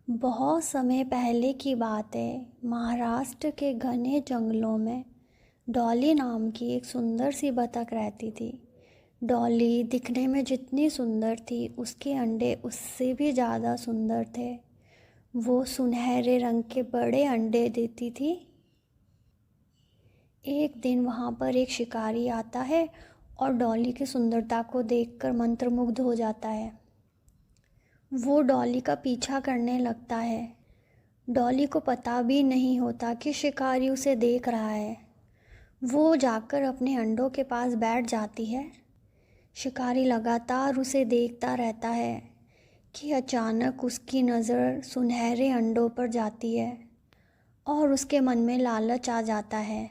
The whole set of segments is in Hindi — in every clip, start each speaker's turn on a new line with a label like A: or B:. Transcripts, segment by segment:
A: बहुत समय पहले की बात है। महाराष्ट्र के घने जंगलों में डॉली नाम की एक सुंदर सी बतख रहती थी। डॉली दिखने में जितनी सुंदर थी, उसके अंडे उससे भी ज़्यादा सुंदर थे। वो सुनहरे रंग के बड़े अंडे देती थी। एक दिन वहाँ पर एक शिकारी आता है और डॉली की सुंदरता को देखकर मंत्रमुग्ध हो जाता है। वो डॉली का पीछा करने लगता है। डॉली को पता भी नहीं होता कि शिकारी उसे देख रहा है। वो जाकर अपने अंडों के पास बैठ जाती है। शिकारी लगातार उसे देखता रहता है कि अचानक उसकी नज़र सुनहरे अंडों पर जाती है और उसके मन में लालच आ जाता है।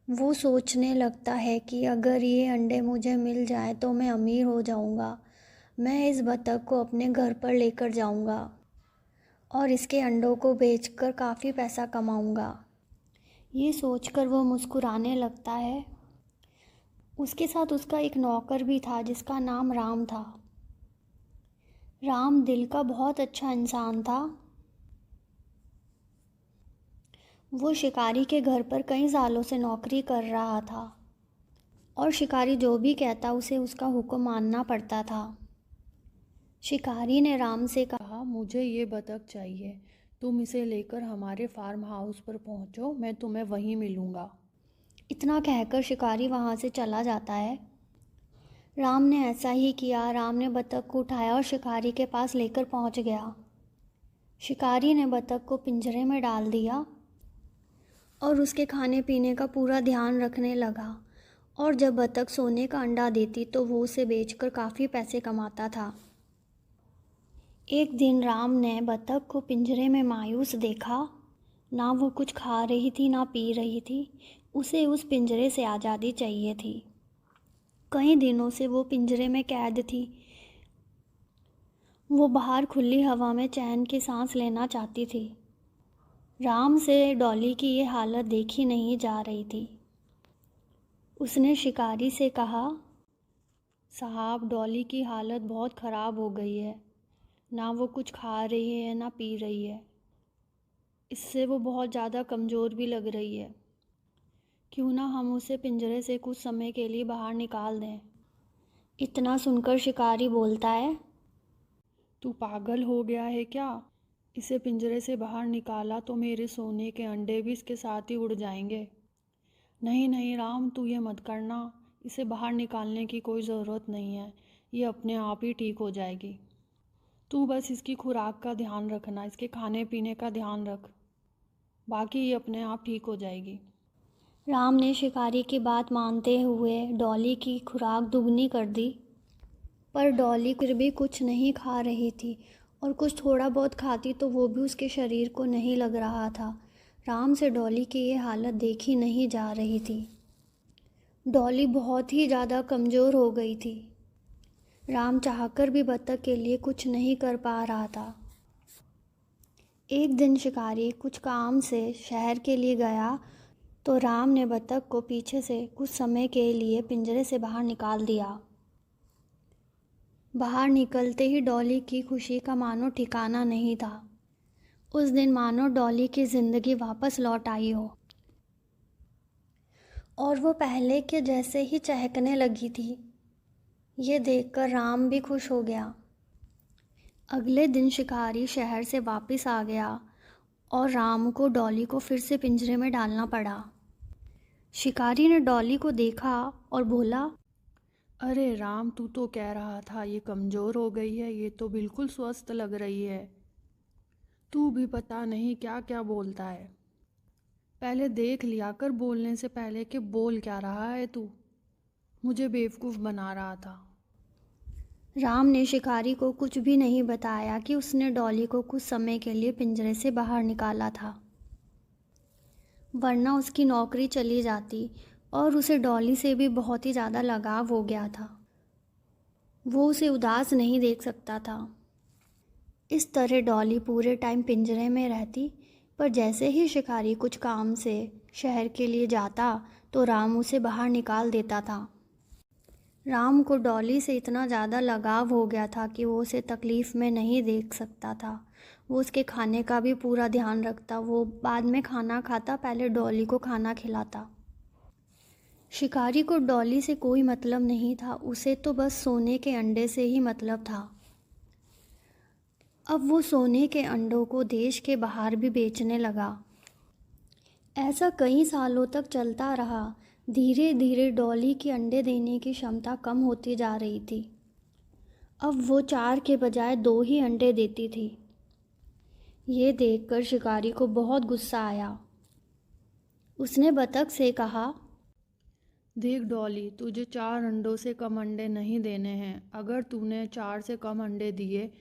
A: वो सोचने लगता है कि अगर ये अंडे मुझे मिल जाए तो मैं अमीर हो जाऊंगा। मैं इस बतख को अपने घर पर लेकर जाऊंगा और इसके अंडों को बेचकर काफ़ी पैसा कमाऊंगा। ये सोचकर वो मुस्कुराने लगता है। उसके साथ उसका एक नौकर भी था जिसका नाम राम था। राम दिल का बहुत अच्छा इंसान था। वो शिकारी के घर पर कई सालों से नौकरी कर रहा था और शिकारी जो भी कहता उसे उसका हुक्म मानना पड़ता था। शिकारी ने राम से कहा,
B: मुझे ये बतख चाहिए। तुम इसे लेकर हमारे फार्म हाउस पर पहुंचो, मैं तुम्हें वहीं मिलूंगा।
A: इतना कहकर शिकारी वहाँ से चला जाता है। राम ने ऐसा ही किया। राम ने बतख को उठाया और शिकारी के पास लेकर पहुँच गया। शिकारी ने बतख को पिंजरे में डाल दिया और उसके खाने पीने का पूरा ध्यान रखने लगा। और जब बतख सोने का अंडा देती तो वो उसे बेचकर काफ़ी पैसे कमाता था। एक दिन राम ने बतख को पिंजरे में मायूस देखा। ना वो कुछ खा रही थी ना पी रही थी। उसे उस पिंजरे से आज़ादी चाहिए थी। कई दिनों से वो पिंजरे में कैद थी। वो बाहर खुली हवा में चैन की सांस लेना चाहती थी। राम से डॉली की ये हालत देखी नहीं जा रही थी। उसने शिकारी से कहा,
B: साहब, डॉली की हालत बहुत ख़राब हो गई है। ना वो कुछ खा रही है ना पी रही है। इससे वो बहुत ज़्यादा कमज़ोर भी लग रही है। क्यों ना हम उसे पिंजरे से कुछ समय के लिए बाहर निकाल दें।
A: इतना सुनकर शिकारी बोलता है,
B: तू पागल हो गया है क्या? इसे पिंजरे से बाहर निकाला तो मेरे सोने के अंडे भी इसके साथ ही उड़ जाएंगे। नहीं नहीं राम, तू ये मत करना। इसे बाहर निकालने की कोई ज़रूरत नहीं है। ये अपने आप ही ठीक हो जाएगी। तू बस इसकी खुराक का ध्यान रखना, इसके खाने पीने का ध्यान रख। बाकी ये अपने आप ठीक हो जाएगी।
A: राम ने शिकारी की बात मानते हुए डॉली की खुराक दुगनी कर दी। पर डॉली फिर भी कुछ नहीं खा रही थी और कुछ थोड़ा बहुत खाती तो वो भी उसके शरीर को नहीं लग रहा था। राम से डॉली की ये हालत देखी नहीं जा रही थी। डॉली बहुत ही ज़्यादा कमज़ोर हो गई थी। राम चाहकर भी बतख के लिए कुछ नहीं कर पा रहा था। एक दिन शिकारी कुछ काम से शहर के लिए गया तो राम ने बतख को पीछे से कुछ समय के लिए पिंजरे से बाहर निकाल दिया। बाहर निकलते ही डॉली की खुशी का मानो ठिकाना नहीं था। उस दिन मानो डॉली की ज़िंदगी वापस लौट आई हो और वो पहले के जैसे ही चहकने लगी थी। ये देखकर राम भी खुश हो गया। अगले दिन शिकारी शहर से वापस आ गया और राम को डॉली को फिर से पिंजरे में डालना पड़ा। शिकारी ने डॉली को देखा और बोला,
B: अरे राम, तू तो कह रहा था ये कमज़ोर हो गई है, ये तो बिल्कुल स्वस्थ लग रही है। तू भी पता नहीं क्या क्या बोलता है। पहले देख लिया कर बोलने से पहले कि बोल क्या रहा है तू। मुझे बेवकूफ़ बना रहा था।
A: राम ने शिकारी को कुछ भी नहीं बताया कि उसने डॉली को कुछ समय के लिए पिंजरे से बाहर निकाला था, वरना उसकी नौकरी चली जाती और उसे डॉली से भी बहुत ही ज़्यादा लगाव हो गया था। वो उसे उदास नहीं देख सकता था। इस तरह डॉली पूरे टाइम पिंजरे में रहती, पर जैसे ही शिकारी कुछ काम से शहर के लिए जाता तो राम उसे बाहर निकाल देता था। राम को डॉली से इतना ज़्यादा लगाव हो गया था कि वो उसे तकलीफ़ में नहीं देख सकता था। वो उसके खाने का भी पूरा ध्यान रखता। वो बाद में खाना खाता, पहले डॉली को खाना खिलाता। शिकारी को डॉली से कोई मतलब नहीं था, उसे तो बस सोने के अंडे से ही मतलब था। अब वो सोने के अंडों को देश के बाहर भी बेचने लगा। ऐसा कई सालों तक चलता रहा। धीरे धीरे डॉली की अंडे देने की क्षमता कम होती जा रही थी। अब वो 4 के बजाय 2 ही अंडे देती थी। ये देखकर शिकारी को बहुत गुस्सा आया। उसने बतख से कहा,
B: देख डॉली, तुझे 4 अंडों से कम अंडे नहीं देने हैं। अगर तूने 4 से कम अंडे दिए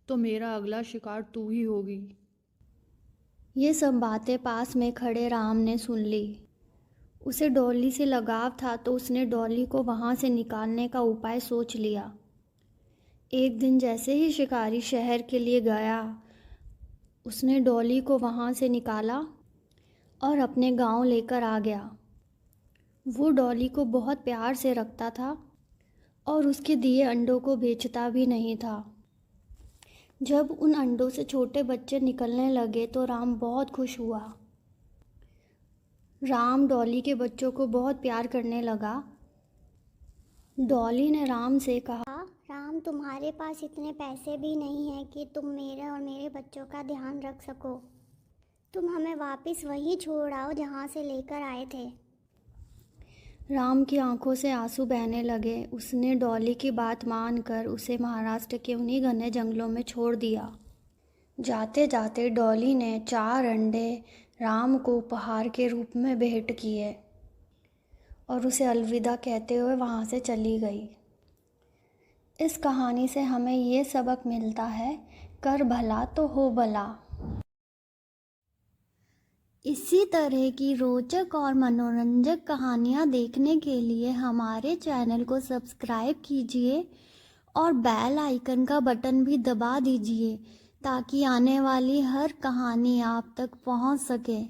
B: तो मेरा अगला शिकार तू ही होगी।
A: ये सब बातें पास में खड़े राम ने सुन ली। उसे डॉली से लगाव था तो उसने डॉली को वहाँ से निकालने का उपाय सोच लिया। एक दिन जैसे ही शिकारी शहर के लिए गया, उसने डॉली को वहाँ से निकाला और अपने गांव लेकर आ गया। वो डॉली को बहुत प्यार से रखता था और उसके दिए अंडों को बेचता भी नहीं था। जब उन अंडों से छोटे बच्चे निकलने लगे तो राम बहुत खुश हुआ। राम डॉली के बच्चों को बहुत प्यार करने लगा। डॉली ने राम से कहा,
C: राम, तुम्हारे पास इतने पैसे भी नहीं हैं कि तुम मेरे और मेरे बच्चों का ध्यान रख सको। तुम हमें वापस वहीं छोड़ आओ जहाँ से लेकर आए थे।
A: राम की आंखों से आंसू बहने लगे। उसने डॉली की बात मानकर उसे महाराष्ट्र के उन्हीं घने जंगलों में छोड़ दिया। जाते जाते डॉली ने 4 अंडे राम को उपहार के रूप में भेंट किए और उसे अलविदा कहते हुए वहाँ से चली गई। इस कहानी से हमें ये सबक मिलता है, कर भला तो हो भला। इसी तरह की रोचक और मनोरंजक कहानियाँ देखने के लिए हमारे चैनल को सब्सक्राइब कीजिए और बेल आइकन का बटन भी दबा दीजिए ताकि आने वाली हर कहानी आप तक पहुंच सके।